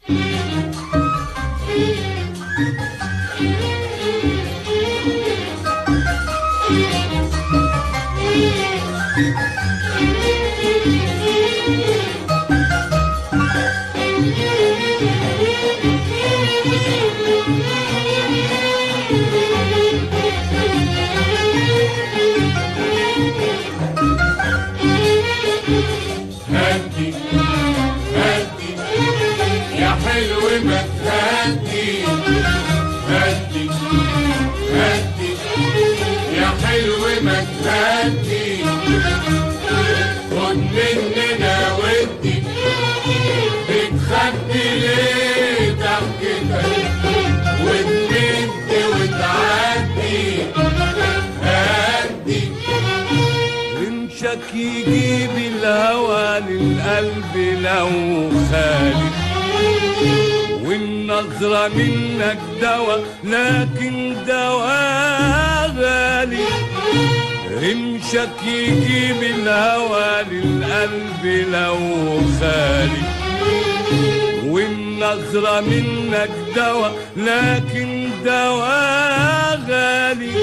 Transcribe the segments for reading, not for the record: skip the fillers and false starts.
هدي هدي يا حلو ما تهدي، هدي هدي يا حلو ما تهدي، خد مننا ودي، بتخبي ليه ضحكتك وتمد وتعدي، هدي رمشك يجيب الهوى للقلب لو خالي، والنظرة منك دوا لكن دوا غالي. رمشك يجيب الهوى للقلب لو خالي، والنظرة منك دوا لكن دوا غالي.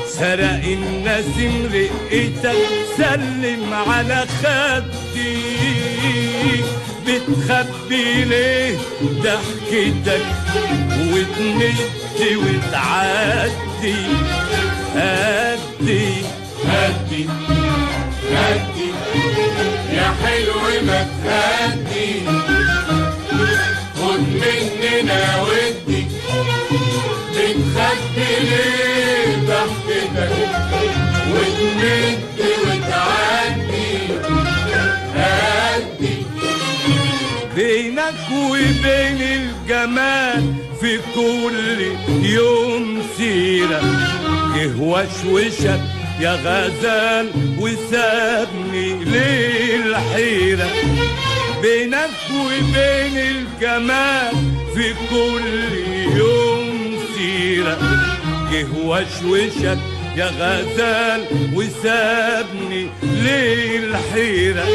سرق النسيم رقتك سلم على خدي، بتخبي ليه ضحكتك وتمد وتعدي، هدي هدي هدي يا حلو ما تهدي، خد مننا ودي، بتخبي ليه ضحكتك وتمد وتعدي، هدي بينك وبين الجمال في كل يوم سيرة، جه وشوشك يا غزال وسابني للحيرة. بينك وبين الجمال في كل يوم سيرة، جه وشوشك يا غزال وسابني للحيرة.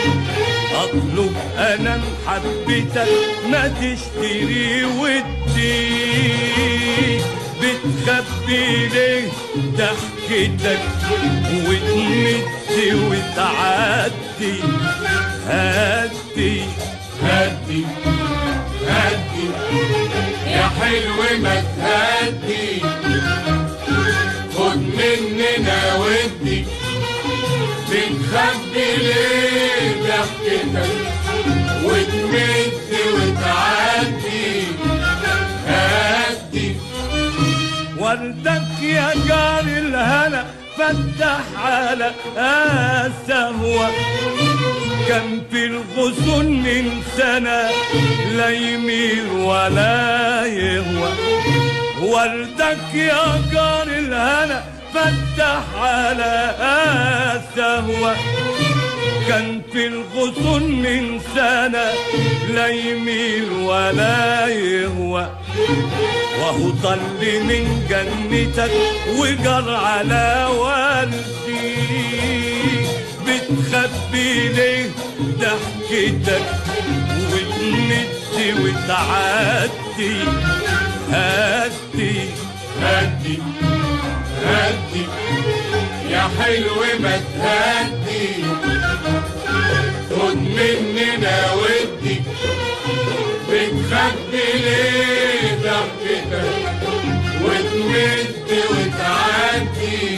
اطلب انا محبتك ما تشتري ودي، بتخبي ليه ضحكتك وتمد وتعدي، هدي هدي هدي يا حلو ما تهدي، خد مننا ودي، بتخبي ليه ضحكتك وتمد وتعدي، هدي وردك يا جار الهنا فتح على السهوة، كان في الغصون من سنة لا يميل ولا يهوى. وردك يا جار الهنا فتح على السهوة، كان في الغصون من سنة لا يميل ولا يهوى. وهو طل من جنتك وجر على والدي، بتخبي ليه ضحكتك وتمد وتعدي، هدي هدي هدي يا حلو ما تهدي، خد مننا ودي، بتخبي ليه ضحكتك وتمد وتعدي،